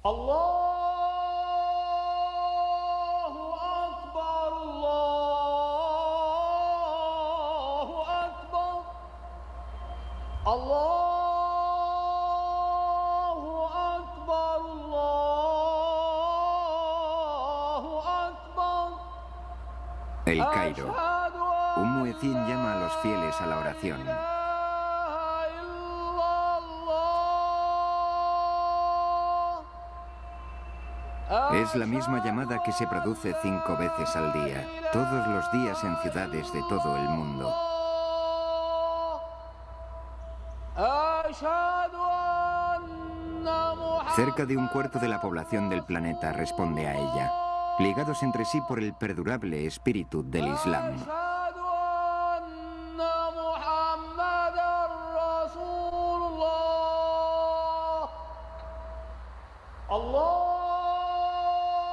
Allahu Akbar, Allahu Akbar, Allahu Akbar, Allahu Akbar. El Cairo. Un muecín llama a los fieles a la oración. Es la misma llamada que se produce 5 veces al día, todos los días en ciudades de todo el mundo. Cerca de un cuarto de la población del planeta responde a ella, ligados entre sí por el perdurable espíritu del Islam.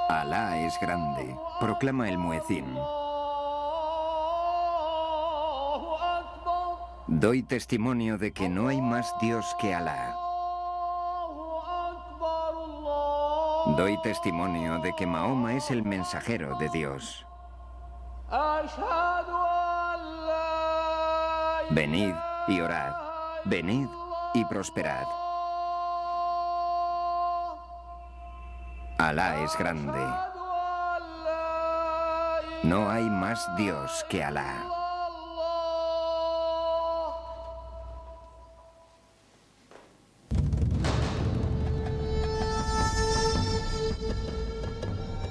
Alá es grande, proclama el muecín. Doy testimonio de que no hay más Dios que Alá. Doy testimonio de que Mahoma es el mensajero de Dios. Venid y orad, venid y prosperad. Alá es grande. No hay más Dios que Alá.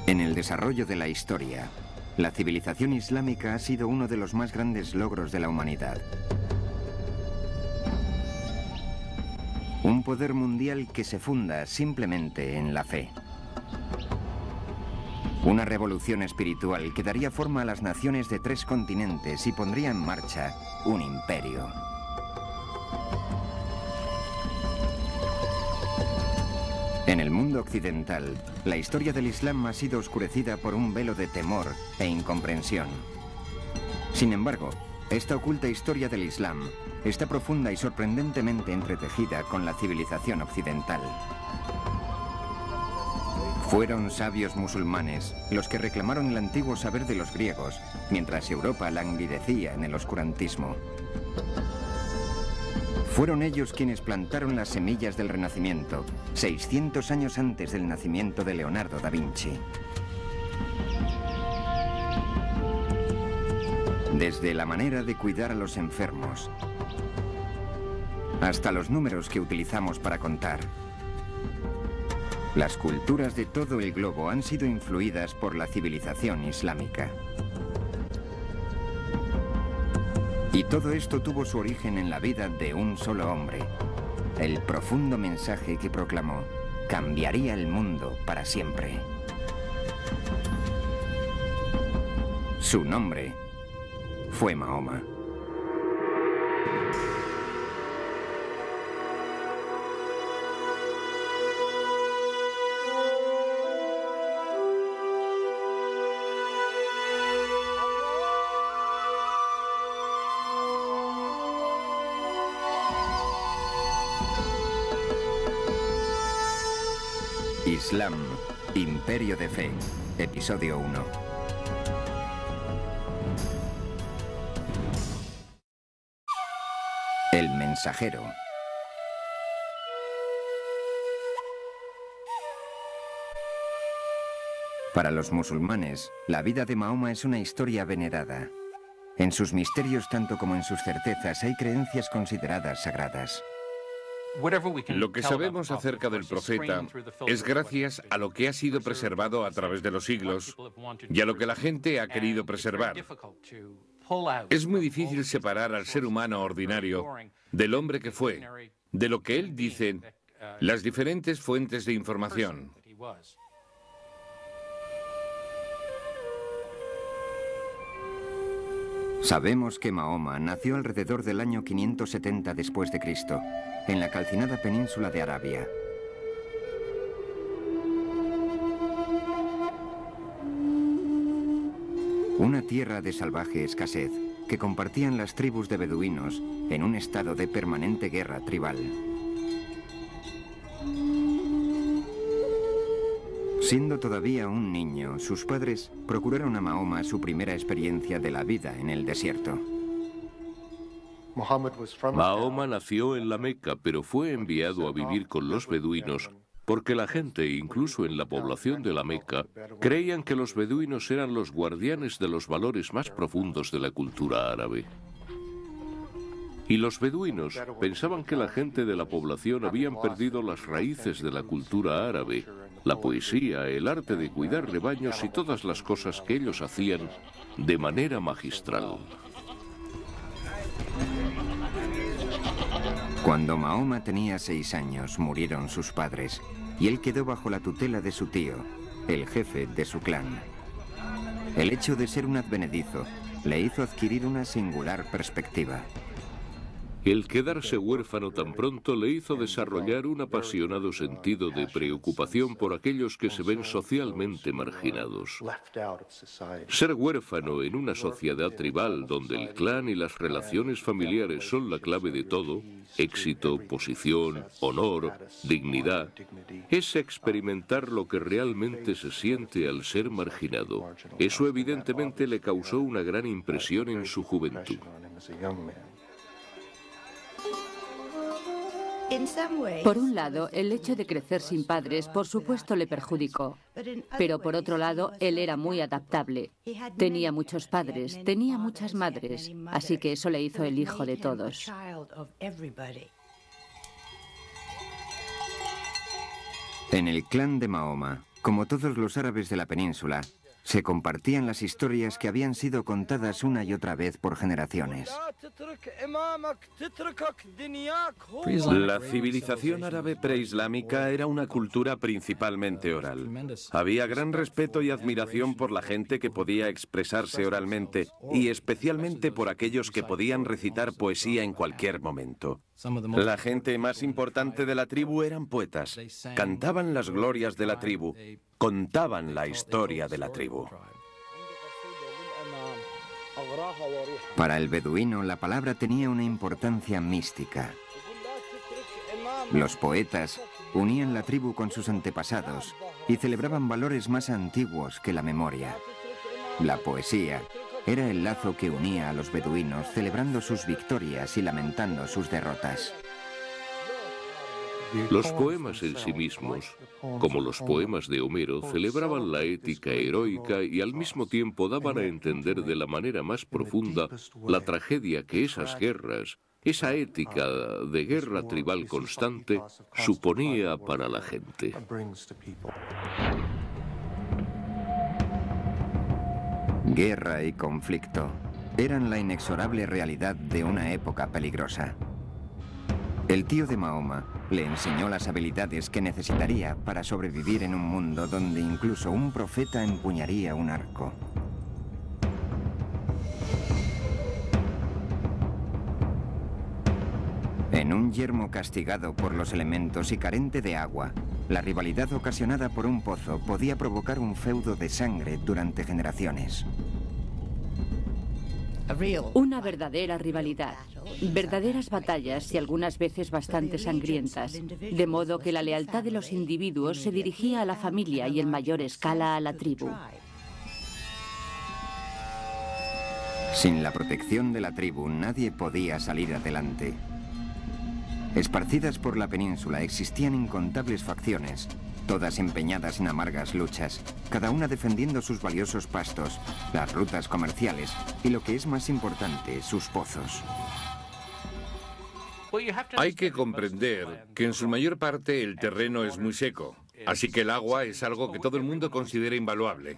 En el desarrollo de la historia, la civilización islámica ha sido uno de los más grandes logros de la humanidad. Un poder mundial que se funda simplemente en la fe. Una revolución espiritual que daría forma a las naciones de 3 continentes y pondría en marcha un imperio. En el mundo occidental, la historia del Islam ha sido oscurecida por un velo de temor e incomprensión. Sin embargo, esta oculta historia del Islam está profunda y sorprendentemente entretejida con la civilización occidental. Fueron sabios musulmanes los que reclamaron el antiguo saber de los griegos, mientras Europa languidecía en el oscurantismo. Fueron ellos quienes plantaron las semillas del Renacimiento, 600 años antes del nacimiento de Leonardo da Vinci. Desde la manera de cuidar a los enfermos, hasta los números que utilizamos para contar, las culturas de todo el globo han sido influidas por la civilización islámica. Y todo esto tuvo su origen en la vida de un solo hombre. El profundo mensaje que proclamó cambiaría el mundo para siempre. Su nombre fue Mahoma. Islam, Imperio de Fe, Episodio 1. El mensajero. Para los musulmanes, la vida de Mahoma es una historia venerada. En sus misterios, tanto como en sus certezas, hay creencias consideradas sagradas. Lo que sabemos acerca del profeta es gracias a lo que ha sido preservado a través de los siglos y a lo que la gente ha querido preservar. Es muy difícil separar al ser humano ordinario del hombre que fue, de lo que él dice, las diferentes fuentes de información. Sabemos que Mahoma nació alrededor del año 570 después de Cristo, en la calcinada península de Arabia. Una tierra de salvaje escasez que compartían las tribus de beduinos en un estado de permanente guerra tribal. Siendo todavía un niño, sus padres procuraron a Mahoma su primera experiencia de la vida en el desierto. Mahoma nació en la Meca, pero fue enviado a vivir con los beduinos porque la gente, incluso en la población de la Meca, creían que los beduinos eran los guardianes de los valores más profundos de la cultura árabe. Y los beduinos pensaban que la gente de la población habían perdido las raíces de la cultura árabe, la poesía, el arte de cuidar rebaños y todas las cosas que ellos hacían de manera magistral. Cuando Mahoma tenía 6 años, murieron sus padres, y él quedó bajo la tutela de su tío, el jefe de su clan. El hecho de ser un advenedizo le hizo adquirir una singular perspectiva. El quedarse huérfano tan pronto le hizo desarrollar un apasionado sentido de preocupación por aquellos que se ven socialmente marginados. Ser huérfano en una sociedad tribal donde el clan y las relaciones familiares son la clave de todo, éxito, posición, honor, dignidad, es experimentar lo que realmente se siente al ser marginado. Eso evidentemente le causó una gran impresión en su juventud. Por un lado, el hecho de crecer sin padres, por supuesto, le perjudicó. Pero por otro lado, él era muy adaptable. Tenía muchos padres, tenía muchas madres, así que eso le hizo el hijo de todos. En el clan de Mahoma, como todos los árabes de la península, se compartían las historias que habían sido contadas una y otra vez por generaciones. La civilización árabe preislámica era una cultura principalmente oral. Había gran respeto y admiración por la gente que podía expresarse oralmente y especialmente por aquellos que podían recitar poesía en cualquier momento. La gente más importante de la tribu eran poetas. Cantaban las glorias de la tribu, contaban la historia de la tribu. Para el beduino, la palabra tenía una importancia mística. Los poetas unían la tribu con sus antepasados y celebraban valores más antiguos que la memoria. La poesía era el lazo que unía a los beduinos, celebrando sus victorias y lamentando sus derrotas. Los poemas en sí mismos, como los poemas de Homero, celebraban la ética heroica y al mismo tiempo daban a entender de la manera más profunda la tragedia que esas guerras, esa ética de guerra tribal constante, suponía para la gente. Guerra y conflicto eran la inexorable realidad de una época peligrosa. El tío de Mahoma le enseñó las habilidades que necesitaría para sobrevivir en un mundo donde incluso un profeta empuñaría un arco. En un yermo castigado por los elementos y carente de agua, la rivalidad ocasionada por un pozo podía provocar un feudo de sangre durante generaciones. Una verdadera rivalidad, verdaderas batallas y algunas veces bastante sangrientas, de modo que la lealtad de los individuos se dirigía a la familia y en mayor escala a la tribu. Sin la protección de la tribu, nadie podía salir adelante. Esparcidas por la península existían incontables facciones, todas empeñadas en amargas luchas, cada una defendiendo sus valiosos pastos, las rutas comerciales y, lo que es más importante, sus pozos. Hay que comprender que en su mayor parte el terreno es muy seco, así que el agua es algo que todo el mundo considera invaluable.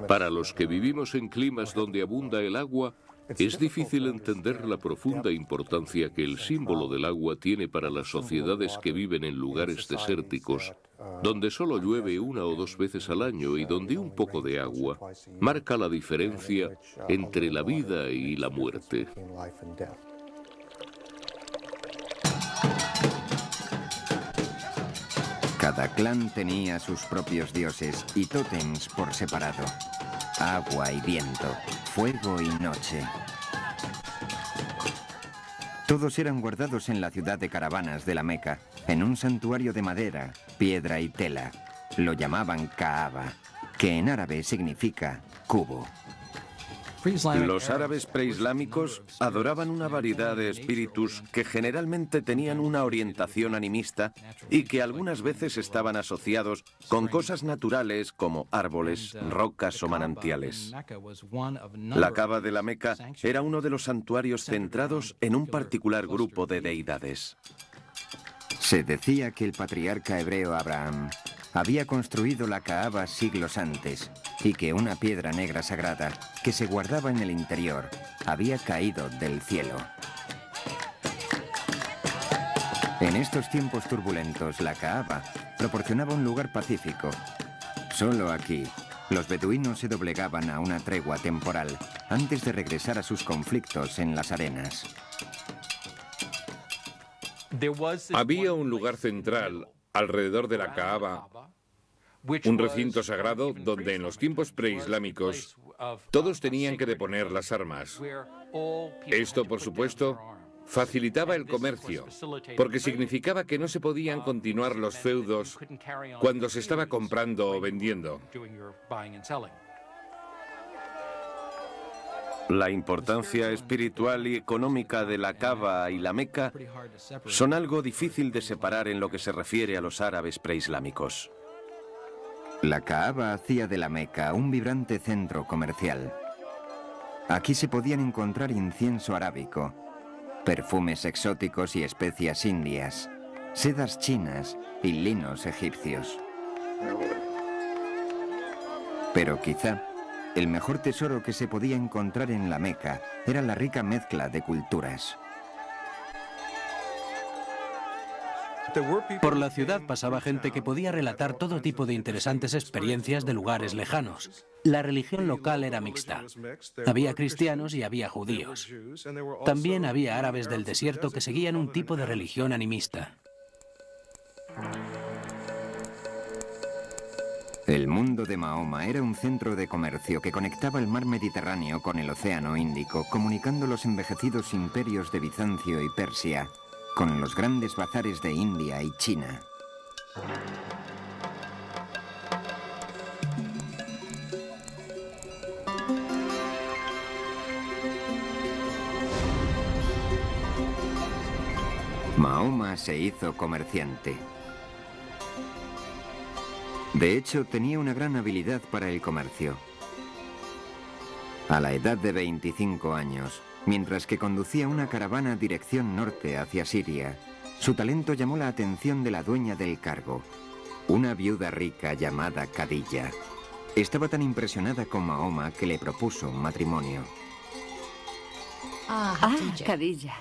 Para los que vivimos en climas donde abunda el agua, es difícil entender la profunda importancia que el símbolo del agua tiene para las sociedades que viven en lugares desérticos, donde solo llueve 1 o 2 veces al año y donde un poco de agua marca la diferencia entre la vida y la muerte. Cada clan tenía sus propios dioses y tótems por separado. Agua y viento, fuego y noche. Todos eran guardados en la ciudad de caravanas de la Meca, en un santuario de madera, piedra y tela. Lo llamaban Kaaba, que en árabe significa cubo. Los árabes preislámicos adoraban una variedad de espíritus que generalmente tenían una orientación animista y que algunas veces estaban asociados con cosas naturales como árboles, rocas o manantiales. La Kaaba de la Meca era uno de los santuarios centrados en un particular grupo de deidades. Se decía que el patriarca hebreo Abraham había construido la Kaaba siglos antes y que una piedra negra sagrada que se guardaba en el interior había caído del cielo. En estos tiempos turbulentos, la Kaaba proporcionaba un lugar pacífico. Solo aquí, los beduinos se doblegaban a una tregua temporal antes de regresar a sus conflictos en las arenas. Había un lugar central alrededor de la Kaaba, un recinto sagrado donde en los tiempos preislámicos todos tenían que deponer las armas. Esto, por supuesto, facilitaba el comercio, porque significaba que no se podían continuar los feudos cuando se estaba comprando o vendiendo. La importancia espiritual y económica de la Kaaba y la Meca son algo difícil de separar en lo que se refiere a los árabes preislámicos. La Kaaba hacía de la Meca un vibrante centro comercial. Aquí se podían encontrar incienso arábico, perfumes exóticos y especias indias, sedas chinas y linos egipcios. Pero quizá el mejor tesoro que se podía encontrar en la Meca era la rica mezcla de culturas. Por la ciudad pasaba gente que podía relatar todo tipo de interesantes experiencias de lugares lejanos. La religión local era mixta. Había cristianos y había judíos. También había árabes del desierto que seguían un tipo de religión animista. El mundo de Mahoma era un centro de comercio que conectaba el mar Mediterráneo con el Océano Índico, comunicando los envejecidos imperios de Bizancio y Persia con los grandes bazares de India y China. Mahoma se hizo comerciante. De hecho, tenía una gran habilidad para el comercio. A la edad de 25 años, mientras que conducía una caravana dirección norte hacia Siria, su talento llamó la atención de la dueña del cargo, una viuda rica llamada Khadija. Estaba tan impresionada con Mahoma que le propuso matrimonio. Khadija.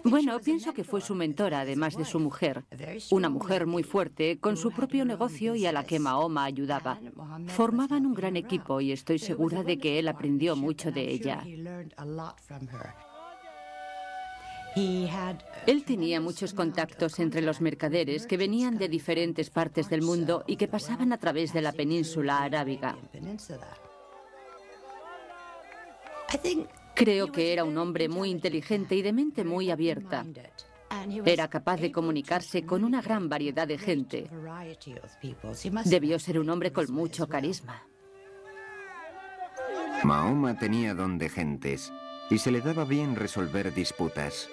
Bueno, pienso que fue su mentora, además de su mujer. Una mujer muy fuerte, con su propio negocio y a la que Mahoma ayudaba. Formaban un gran equipo y estoy segura de que él aprendió mucho de ella. Él tenía muchos contactos entre los mercaderes que venían de diferentes partes del mundo y que pasaban a través de la península arábiga. Creo que era un hombre muy inteligente y de mente muy abierta. Era capaz de comunicarse con una gran variedad de gente. Debió ser un hombre con mucho carisma. Mahoma tenía don de gentes y se le daba bien resolver disputas.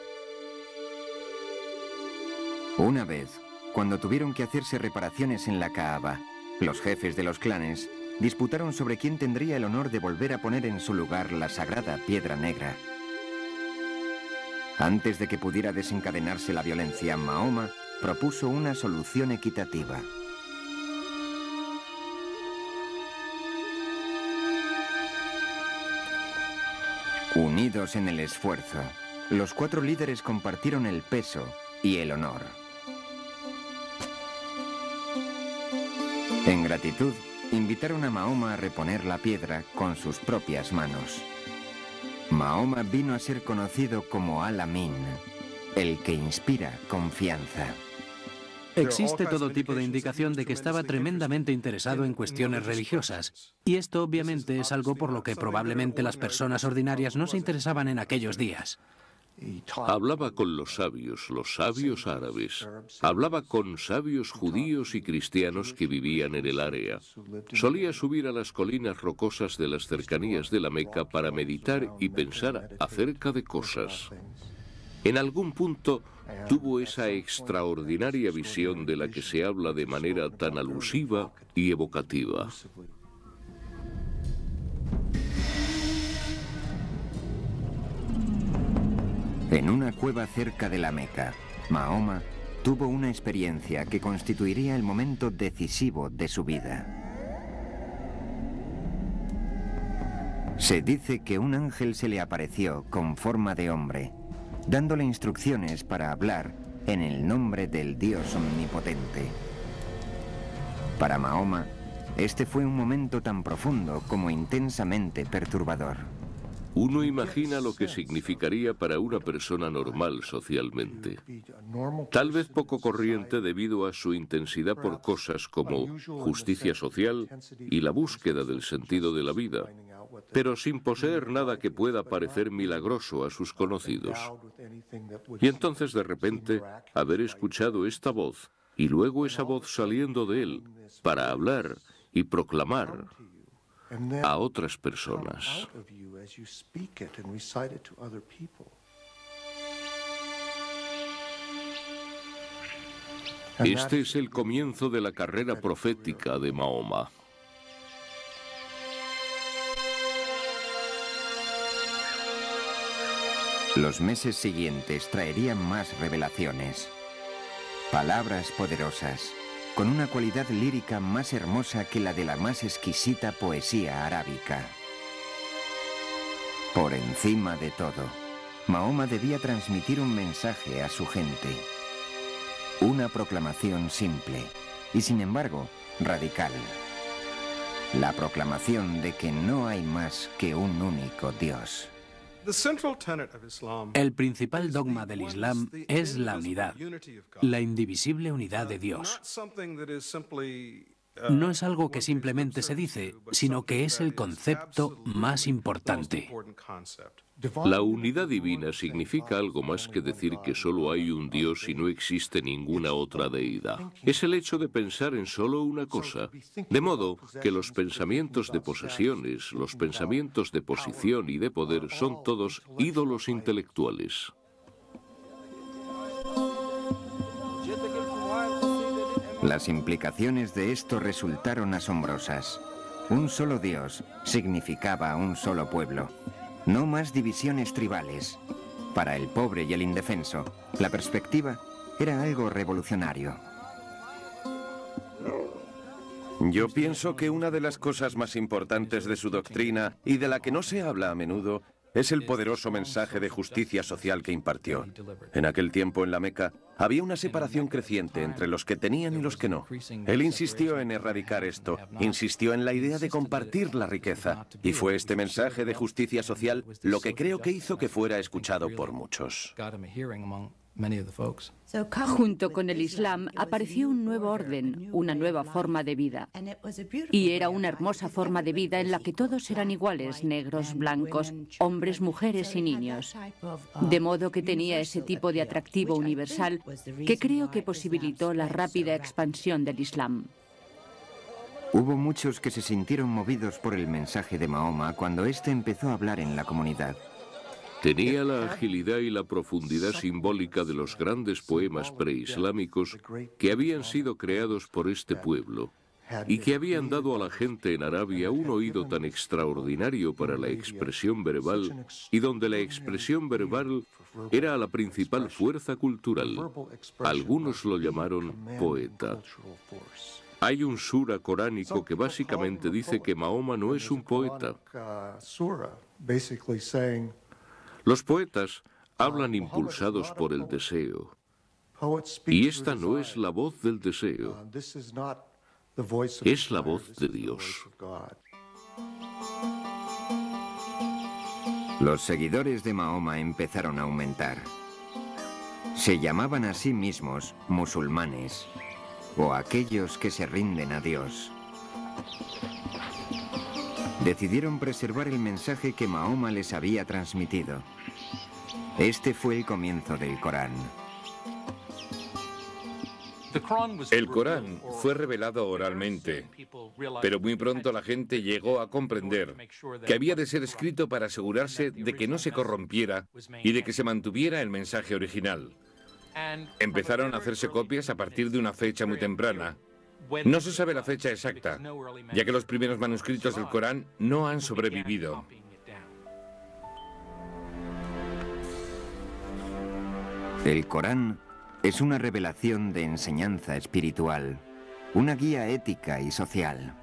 Una vez, cuando tuvieron que hacerse reparaciones en la Kaaba, los jefes de los clanes disputaron sobre quién tendría el honor de volver a poner en su lugar la sagrada piedra negra. Antes de que pudiera desencadenarse la violencia, Mahoma propuso una solución equitativa. Unidos en el esfuerzo, los 4 líderes compartieron el peso y el honor. En gratitud, invitaron a Mahoma a reponer la piedra con sus propias manos. Mahoma vino a ser conocido como Al-Amin, el que inspira confianza. Existe todo tipo de indicación de que estaba tremendamente interesado en cuestiones religiosas. Y esto obviamente es algo por lo que probablemente las personas ordinarias no se interesaban en aquellos días. Hablaba con los sabios árabes. Hablaba con sabios judíos y cristianos que vivían en el área. Solía subir a las colinas rocosas de las cercanías de la Meca para meditar y pensar acerca de cosas. En algún punto tuvo esa extraordinaria visión de la que se habla de manera tan alusiva y evocativa. En una cueva cerca de la Meca, Mahoma tuvo una experiencia que constituiría el momento decisivo de su vida. Se dice que un ángel se le apareció con forma de hombre, dándole instrucciones para hablar en el nombre del Dios omnipotente. Para Mahoma, este fue un momento tan profundo como intensamente perturbador. Uno imagina lo que significaría para una persona normal socialmente. Tal vez poco corriente debido a su intensidad por cosas como justicia social y la búsqueda del sentido de la vida, pero sin poseer nada que pueda parecer milagroso a sus conocidos. Y entonces de repente haber escuchado esta voz y luego esa voz saliendo de él para hablar y proclamar a otras personas. Este es el comienzo de la carrera profética de Mahoma. Los meses siguientes traerían más revelaciones. Palabras poderosas, con una cualidad lírica más hermosa que la de la más exquisita poesía arábica. Por encima de todo, Mahoma debía transmitir un mensaje a su gente. Una proclamación simple y, sin embargo, radical. La proclamación de que no hay más que un único Dios. El principal dogma del Islam es la unidad, la indivisible unidad de Dios. No es algo que simplemente se dice, sino que es el concepto más importante. La unidad divina significa algo más que decir que solo hay un Dios y no existe ninguna otra deidad. Es el hecho de pensar en solo una cosa, de modo que los pensamientos de posesiones, los pensamientos de posición y de poder son todos ídolos intelectuales. Las implicaciones de esto resultaron asombrosas. Un solo Dios significaba un solo pueblo. No más divisiones tribales. Para el pobre y el indefenso, la perspectiva era algo revolucionario. Yo pienso que una de las cosas más importantes de su doctrina, y de la que no se habla a menudo, es el poderoso mensaje de justicia social que impartió. En aquel tiempo en la Meca había una separación creciente entre los que tenían y los que no. Él insistió en erradicar esto, insistió en la idea de compartir la riqueza, y fue este mensaje de justicia social lo que creo que hizo que fuera escuchado por muchos. Junto con el Islam apareció un nuevo orden, una nueva forma de vida. Y era una hermosa forma de vida en la que todos eran iguales, negros, blancos, hombres, mujeres y niños. De modo que tenía ese tipo de atractivo universal que creo que posibilitó la rápida expansión del Islam. Hubo muchos que se sintieron movidos por el mensaje de Mahoma cuando éste empezó a hablar en la comunidad. Tenía la agilidad y la profundidad simbólica de los grandes poemas preislámicos que habían sido creados por este pueblo y que habían dado a la gente en Arabia un oído tan extraordinario para la expresión verbal y donde la expresión verbal era la principal fuerza cultural. Algunos lo llamaron poeta. Hay un sura coránico que básicamente dice que Mahoma no es un poeta. Los poetas hablan impulsados por el deseo, y esta no es la voz del deseo, es la voz de Dios. Los seguidores de Mahoma empezaron a aumentar. Se llamaban a sí mismos musulmanes, o aquellos que se rinden a Dios. Decidieron preservar el mensaje que Mahoma les había transmitido. Este fue el comienzo del Corán. El Corán fue revelado oralmente, pero muy pronto la gente llegó a comprender que había de ser escrito para asegurarse de que no se corrompiera y de que se mantuviera el mensaje original. Empezaron a hacerse copias a partir de una fecha muy temprana. No se sabe la fecha exacta, ya que los primeros manuscritos del Corán no han sobrevivido. El Corán es una revelación de enseñanza espiritual, una guía ética y social.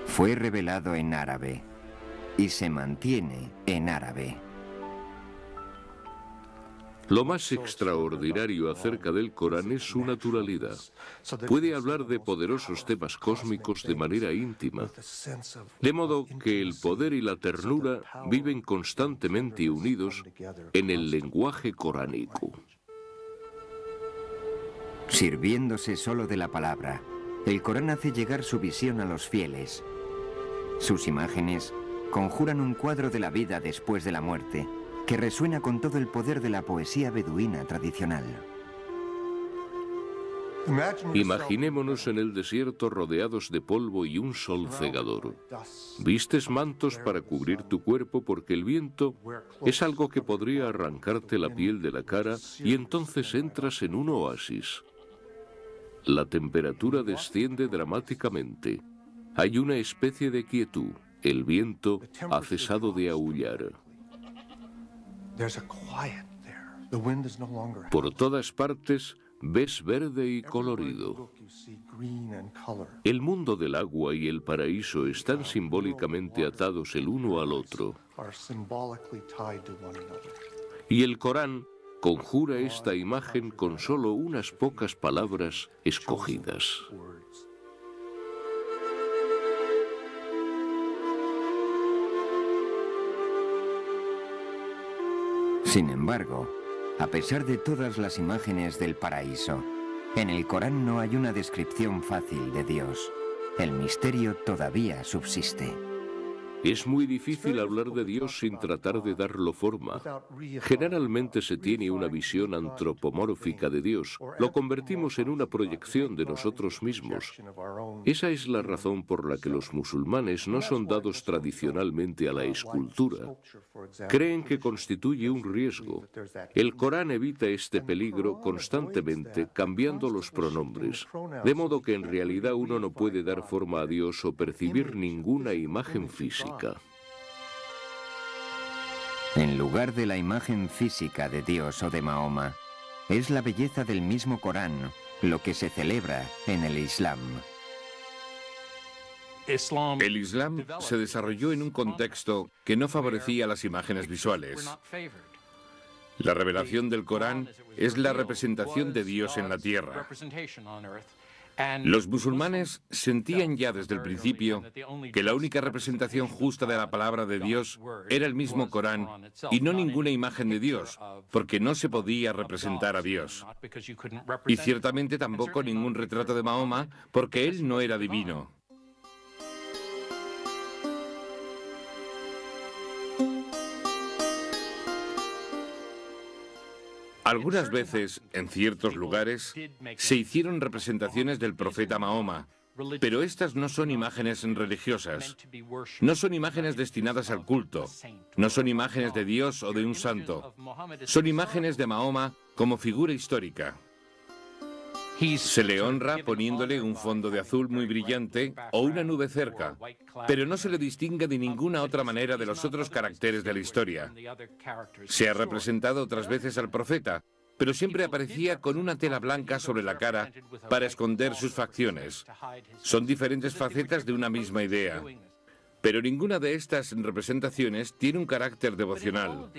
Fue revelado en árabe y se mantiene en árabe. Lo más extraordinario acerca del Corán es su naturalidad. Puede hablar de poderosos temas cósmicos de manera íntima, de modo que el poder y la ternura viven constantemente unidos en el lenguaje coránico. Sirviéndose solo de la palabra, el Corán hace llegar su visión a los fieles. Sus imágenes conjuran un cuadro de la vida después de la muerte, que resuena con todo el poder de la poesía beduina tradicional. Imaginémonos en el desierto rodeados de polvo y un sol cegador. Vistes mantos para cubrir tu cuerpo porque el viento es algo que podría arrancarte la piel de la cara y entonces entras en un oasis. La temperatura desciende dramáticamente. Hay una especie de quietud. El viento ha cesado de aullar. Por todas partes ves verde y colorido. El mundo del agua y el paraíso están simbólicamente atados el uno al otro. Y el Corán conjura esta imagen con solo unas pocas palabras escogidas. Sin embargo, a pesar de todas las imágenes del paraíso, en el Corán no hay una descripción fácil de Dios. El misterio todavía subsiste. Es muy difícil hablar de Dios sin tratar de darlo forma. Generalmente se tiene una visión antropomórfica de Dios. Lo convertimos en una proyección de nosotros mismos. Esa es la razón por la que los musulmanes no son dados tradicionalmente a la escultura. Creen que constituye un riesgo. El Corán evita este peligro constantemente cambiando los pronombres, de modo que en realidad uno no puede dar forma a Dios o percibir ninguna imagen física. En lugar de la imagen física de Dios o de Mahoma, es la belleza del mismo Corán lo que se celebra en el Islam. El Islam se desarrolló en un contexto que no favorecía las imágenes visuales. La revelación del Corán es la representación de Dios en la tierra. Los musulmanes sentían ya desde el principio que la única representación justa de la palabra de Dios era el mismo Corán y no ninguna imagen de Dios, porque no se podía representar a Dios. Y ciertamente tampoco ningún retrato de Mahoma, porque él no era divino. Algunas veces, en ciertos lugares, se hicieron representaciones del profeta Mahoma, pero estas no son imágenes religiosas, no son imágenes destinadas al culto, no son imágenes de Dios o de un santo, son imágenes de Mahoma como figura histórica. Se le honra poniéndole un fondo de azul muy brillante o una nube cerca, pero no se le distingue de ninguna otra manera de los otros caracteres de la historia. Se ha representado otras veces al profeta, pero siempre aparecía con una tela blanca sobre la cara para esconder sus facciones. Son diferentes facetas de una misma idea. Pero ninguna de estas representaciones tiene un carácter devocional.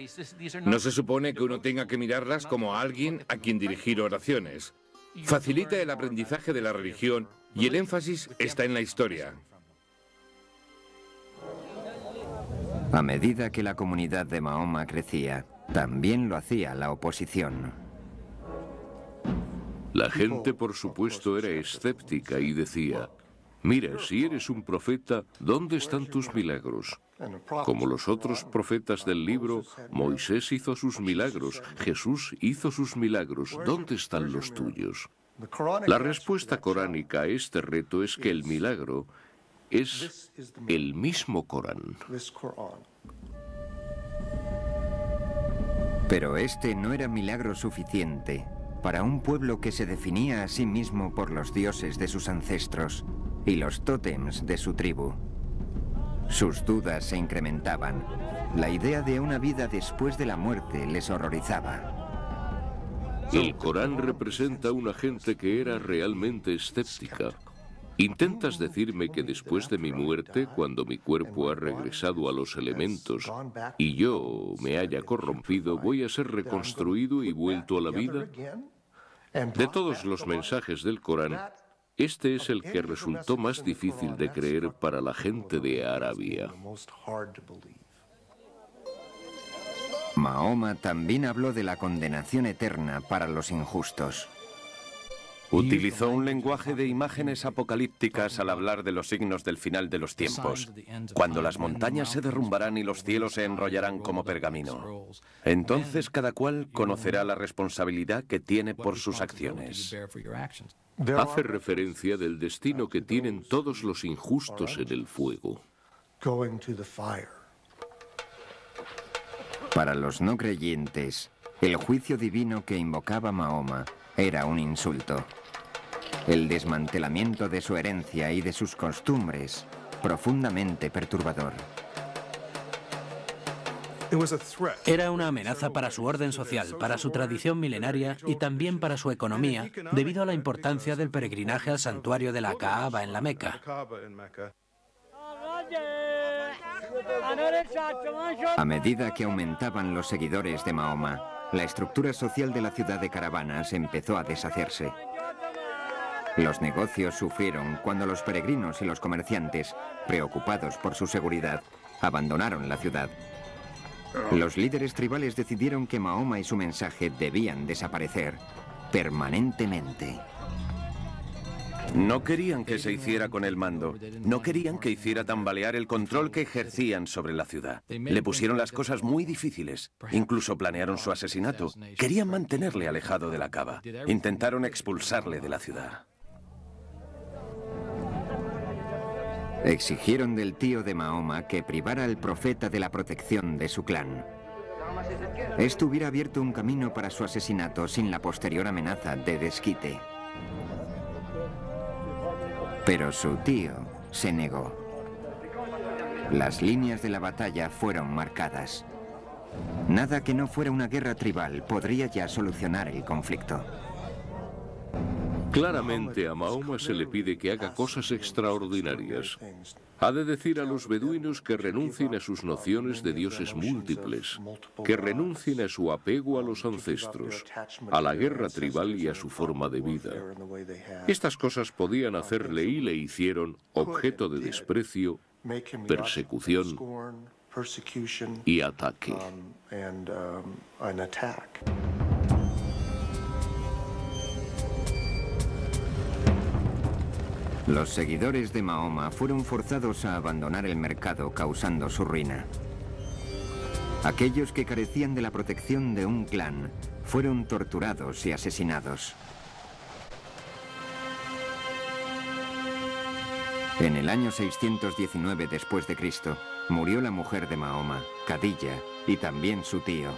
No se supone que uno tenga que mirarlas como a alguien a quien dirigir oraciones. Facilita el aprendizaje de la religión y el énfasis está en la historia. A medida que la comunidad de Mahoma crecía, también lo hacía la oposición. La gente, por supuesto, era escéptica y decía: mira, si eres un profeta, ¿dónde están tus milagros? Como los otros profetas del libro, Moisés hizo sus milagros, Jesús hizo sus milagros. ¿Dónde están los tuyos? La respuesta coránica a este reto es que el milagro es el mismo Corán. Pero este no era milagro suficiente para un pueblo que se definía a sí mismo por los dioses de sus ancestros y los tótems de su tribu. Sus dudas se incrementaban. La idea de una vida después de la muerte les horrorizaba. El Corán representa una gente que era realmente escéptica. ¿Intentas decirme que después de mi muerte, cuando mi cuerpo ha regresado a los elementos y yo me haya corrompido, voy a ser reconstruido y vuelto a la vida? De todos los mensajes del Corán, este es el que resultó más difícil de creer para la gente de Arabia. Mahoma también habló de la condenación eterna para los injustos. Utilizó un lenguaje de imágenes apocalípticas al hablar de los signos del final de los tiempos, cuando las montañas se derrumbarán y los cielos se enrollarán como pergamino. Entonces cada cual conocerá la responsabilidad que tiene por sus acciones. Hace referencia del destino que tienen todos los injustos en el fuego. Para los no creyentes, el juicio divino que invocaba Mahoma era un insulto. El desmantelamiento de su herencia y de sus costumbres, profundamente perturbador. Era una amenaza para su orden social, para su tradición milenaria y también para su economía, debido a la importancia del peregrinaje al santuario de la Kaaba en la Meca. A medida que aumentaban los seguidores de Mahoma, la estructura social de la ciudad de caravanas empezó a deshacerse. Los negocios sufrieron cuando los peregrinos y los comerciantes, preocupados por su seguridad, abandonaron la ciudad. Los líderes tribales decidieron que Mahoma y su mensaje debían desaparecer permanentemente. No querían que se hiciera con el mando. No querían que hiciera tambalear el control que ejercían sobre la ciudad. Le pusieron las cosas muy difíciles. Incluso planearon su asesinato. Querían mantenerle alejado de la Kaaba. Intentaron expulsarle de la ciudad. Exigieron del tío de Mahoma que privara al profeta de la protección de su clan. Esto hubiera abierto un camino para su asesinato sin la posterior amenaza de desquite. Pero su tío se negó. Las líneas de la batalla fueron marcadas. Nada que no fuera una guerra tribal podría ya solucionar el conflicto. Claramente a Mahoma se le pide que haga cosas extraordinarias. Ha de decir a los beduinos que renuncien a sus nociones de dioses múltiples, que renuncien a su apego a los ancestros, a la guerra tribal y a su forma de vida. Estas cosas podían hacerle y le hicieron objeto de desprecio, persecución y ataque. Los seguidores de Mahoma fueron forzados a abandonar el mercado, causando su ruina. Aquellos que carecían de la protección de un clan fueron torturados y asesinados. En el año 619 después de Cristo, murió la mujer de Mahoma, Khadija, y también su tío.